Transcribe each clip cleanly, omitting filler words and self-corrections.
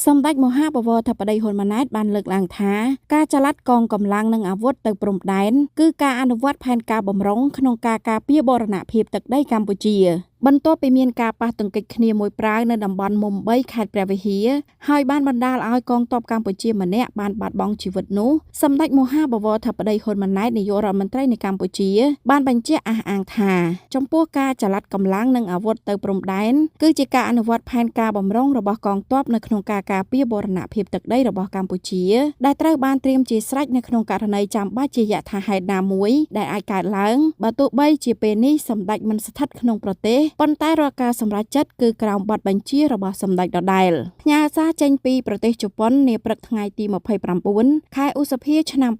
សម្ដេចមហាបវរធិបតីហ៊ុនម៉ាណែតបានលើកឡើងថាការចល័តកងកម្លាំងនិងអាវុធទៅព្រំដែនគឺការអនុវត្តផែនការបម្រុងក្នុងការការពារបូរណភាពទឹកដីកម្ពុជាបន្ទាប់ពីមានការប៉ះទង្គិចគ្នាមួយប្រាវនៅតំបន់មុំ3ខេត្តព្រះវិហារហើយបានបណ្ដាលឲ្យកងទ័ពកម្ពុជាម្នាក់បានបាត់បង់ជីវិតនោះសម្ដេចមហាបវរធិបតីហ៊ុនម៉ាណែតនាយករដ្ឋមន្ត្រីនៃកម្ពុជាបានបញ្ជាក់អះអាងថាចំពោះការចល័តកម្លាំងនិងអាវុធទៅព្រំដែនគឺជាការអនុវត្តផែនការបម្រុងរបស់កងទ័ពនៅក្នុងការការពារបូរណភាពទឹកដីរបស់កម្ពុជាដែលត្រូវបានត្រៀមជាស្រេចនៅក្នុងករណីចាំបាច់ជាយថាហេតុណាមួយដែលអាចកើតឡើងបើទោះបីជាពេលនេះសម្ដេចមិនស្ថិតក្នុងប្រទេសប៉ុន្តែរាល់ការសម្រេចចិត្តគឺក្រោមបទបញ្ជារបស់សម្ដេចដដែលផ្ញើសារចេញពីប្រទេសជប៉ុននាព្រឹកថ្ងៃទី29ខែឧសភាឆ្នាំ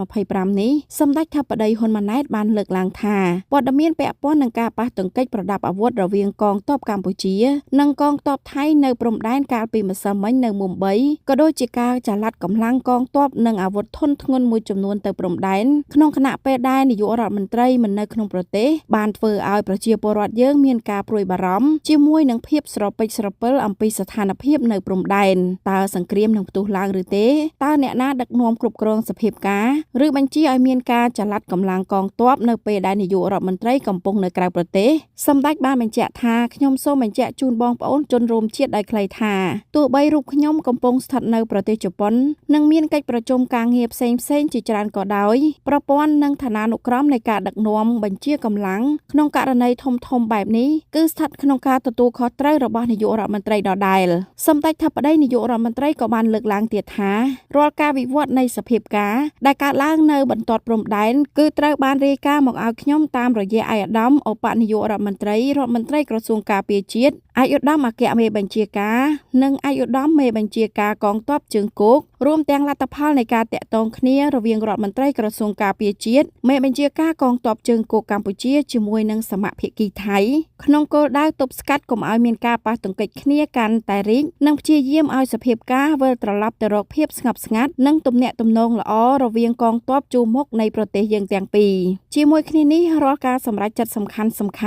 2025នេះសម្ដេចធិបតីហ៊ុនម៉ាណែតបានលើកឡើងថាព័ត៌មានពាក់ព័ន្ធនឹងការប៉ះទង្គិចប្រដាប់អាវុធរវាងកងទ័ពកម្ពុជានិងកងទ័ពថៃនៅព្រំដែនកាលពីម្សិលមិញនៅមុំ3ក៏ដូចជាការចល័តកម្លាំងកងទ័ពនិងអាវុធធុនធ្ងន់មួយចំនួនទៅព្រំដែនក្នុងគណៈពេលដែលនាយករដ្ឋមន្ត្រីមិននៅក្នុងប្រទេសបានធ្វើឲ្យប្រជាពលរដ្ឋយើងមានការព្រួយបារម្ភជាមួយនឹងភាពស្រពេចស្រពិលអំពីស្ថានភាពនៅព្រំដែនតើសង្គ្រាមនឹងផ្ទុះឡើងឬទេតើអ្នកណាដឹកនាំគ្រប់គ្រងសភាពការឬបញ្ជាឲ្យមានការចល័តកម្លាំងកងទ័ពនៅពេលដែលនាយករដ្ឋមន្ត្រីកំពុងនៅក្រៅប្រទេសសម្ដេចបានបញ្ជាក់ថាខ្ញុំសូមបញ្ជាក់ជូនបងប្អូនជនរួមជាតិដោយខ្លីថាទោះបីរូបខ្ញុំកំពុងស្ថិតនៅប្រទេសជប៉ុននិងមានកិច្ចប្រជុំការងារផ្សេងជាច្រើនក៏ដោយប្រព័ន្ធនិងឋានានុក្រមនៃការដឹកនាំបញ្ជាកម្លាំងក្នុងករណីធំបែបនេះគឺស្ថិតក្នុងការទទួលខុសត្រូវរបស់នាយករដ្ឋមន្ត្រីដដែលសម្ដេចធិបតីនាយករដ្ឋមន្ត្រីក៏បានលើកឡើងទៀតថារាល់ការវិវត្តនៃសភាពការដែលកើតឡើងនៅបន្ទាត់ព្រំដែនគឺត្រូវបានរាយការណ៍មកឲ្យខ្ញុំតាមរយៈឯកឧត្តមឧបនាយករដ្ឋមន្ត្រីក្រសួងការពារជាតិឯកឧត្តមអគ្គមេបញ្ជាការនិងឯកឧត្តមមេបញ្ជាការកងទ័ពជើងគោករួមទាំងលទ្ធផលនៃការតាក់ទងគ្នារវាងរដ្ឋមន្ត្រីក្រសួងការពារជាតិមេបញ្ជាការកងទ័ពជើងគោកកម្ពុជាជាមួយនឹងសមាភាគីថៃក្នុងគោលដៅទប់ស្កាត់កុំឲ្យមានការប៉ះទង្គិចគ្នាកាន់តែរីកនិងព្យាយាមឲ្យសភាពការវិលត្រឡប់ទៅរកភាពស្ងប់ស្ងាត់និងទំនាក់ទំនងល្អរវាងកងទ័ពជួរមុខនៃប្រទេសយើងទាំងពីរជាមួយគ្នានេះរាល់ការសម្រេចចិត្តសំខា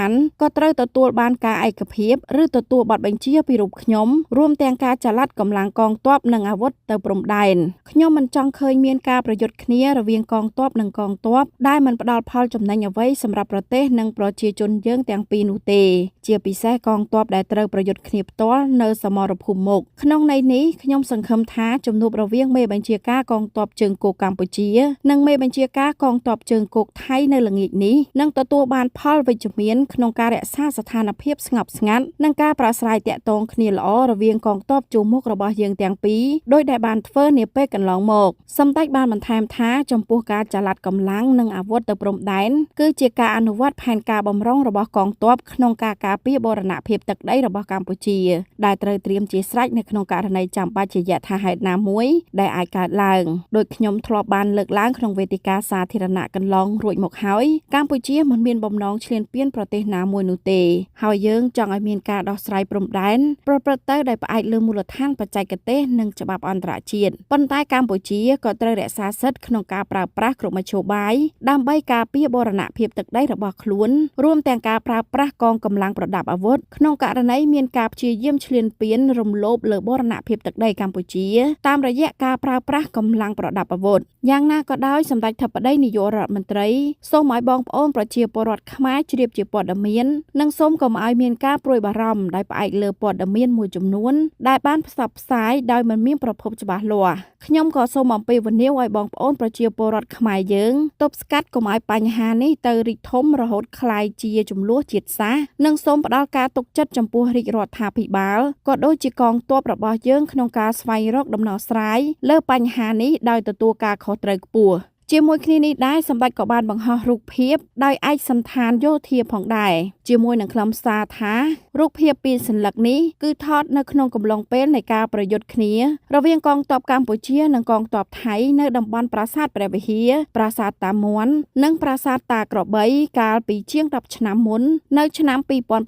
ន់ក៏ត្រូវទទួលបានការឯកភាពឬទទួលបទបញ្ជាពីរូបខ្ញុំរួមទាំងការចល័តកម្លាំងកងទ័ពនិងអាវុធទៅព្រំដែនខ្ញុំមិនចង់ឃើញមានការប្រយុទ្ធគ្នារវាងកងទ័ពនិងកងទ័ពដែលមិនផ្ដល់ផលចំណេញអ្វីសម្រាប់ប្រទេសនិងប្រជាជនយើងទាំងពីរនោះទេជាពិសេសកងទ័ពដែលត្រូវប្រយុទ្ធគ្នាផ្ទាល់នៅសមរភូមិមុខក្នុងន័យនេះខ្ញុំសង្ឃឹមថាជំនួបរវាងមេបញ្ជាការកងទ័ពជើងគោកកម្ពុជានិងមេបញ្ជាការកងទ័ពជើងគោកថៃនៅល្ងាចនេះនឹងទទួលបានផលវិជ្ជមានក្នុងការរក្សាស្ថានភាពស្ងប់ស្ងាត់និងការប្រាស្រ័យទាក់ទងគ្នាល្អរវាងកងទ័ពជួរមុខរបស់យើងទាំងពីរដោយដែលបានធ្វើនាពេលកន្លងមកសម្ដេចបានបន្ថែមថាចំពោះការចល័តកម្លាំងនិងអាវុធទៅព្រំដែនគឺជាការអនុវត្តផែនការបម្រុងរបស់កងទ័ពក្នុងការការពារបូរណភាពទឹកដីរបស់កម្ពុជាដែលត្រូវត្រៀមជាស្រេចនៅក្នុងករណីចាំបាច់ជាយថាហេតុណាមួយដែលអាចកើតឡើងដោយខ្ញុំធ្លាប់បានលើកឡើងក្នុងវេទិកាសាធារណៈកន្លងរួចមកហើយកម្ពុជាមិនមានបំណងឈ្លានពានប្រទេសណាមួយនោះទេហើយយើងចង់ឲ្យមានការដោះស្រាយព្រំដែនប្រព្រឹត្តទៅដោយផ្អែកលើមូលដ្ឋានបច្ចេកទេសនិងច្បាប់អន្តរជាតិប៉ុន្តែកម្ពុជាក៏ត្រូវរក្សាសិទ្ធិក្នុងការប្រើប្រាស់គ្រប់មធ្យោបាយដើម្បីការពារបូរណភាពទឹកដីរបស់ខ្លួនរួមទាំងការប្រើប្រាស់កងកម្លាំងប្រដាប់អាវុធក្នុងករណីមានការព្យាយាមឈ្លានពានរំលោភលើបូរណភាពទឹកដីកម្ពុជាតាមរយៈការប្រើប្រាស់កម្លាំងប្រដាប់អាវុធយ៉ាងណាក៏ដោយសម្ដេចធិបតីនាយករដ្ឋមន្ត្រីសូមឲ្យបងប្អូនប្រជាពលរដ្ឋខ្មែរជ្រាបជាព័ត៌មាននិងសូមកុំឲ្យមានការព្រួយបារម្ភដោយផ្អែកលើព័ត៌មានមួយចំនួនដែលបានផ្សព្វផ្សាយដោយមិនមានប្រភពច្បាស់លាស់ខ្ញុំក៏សូមអំពាវនាវឲ្យបងប្អូនប្រជាពលរដ្ឋខ្មែរយើងទប់ស្កាត់កុំឲ្យបញ្ហានេះទៅរីកធំរហូតក្លាយជាជម្លោះជាតិសាសន៍និងសូមផ្ដល់ការទុកចិត្តចំពោះរាជរដ្ឋាភិបាលក៏ដូចជាកងទ័ពរបស់យើងក្នុងការស្វែងរកដំណោះស្រាយលើបញ្ហានេះដោយទទួលការខុសត្រូវខ្ពស់ជាមួយគ្នានេះដែរសម្ដេចក៏បានបង្ហោះរូបភាពដោយឯកសណ្ឋានយោធាផងដែរជាមួយនឹងខ្លឹមសារថារូបភាពពីសញ្ញានេះគឺថតនៅក្នុងកំឡុងពេលនៃការប្រយុទ្ធគ្នារវាងកងទ័ពកម្ពុជានិងកងទ័ពថៃនៅតំបន់ប្រាសាទព្រះវិហារប្រាសាទតាមាន់និងប្រាសាទតាក្របីកាលពីជាង10ឆ្នាំមុននៅឆ្នាំ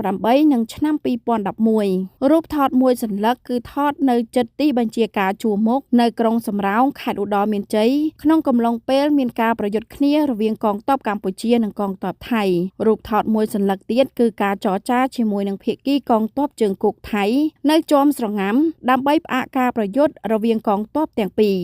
2008និងឆ្នាំ2011រូបថតមួយសញ្ញាគឺថតនៅជិតទីបញ្ជាការជួរមុខនៅក្រុងសំរោងខេត្តឧត្តរមានជ័យក្នុងកំឡុងពេល មានការប្រយុទ្ធគ្នារវាងកងទ័ពកម្ពុជានិងកងទ័ពថៃរូបថតមួយសន្លឹកទៀតគឺការចរចាជាមួយនឹងភាគីកងទ័ពជើងគោកថៃនៅជាំស្រងាំដើម្បីផ្អាកការប្រយុទ្ធរវាងកងទ័ពទាំងពីរ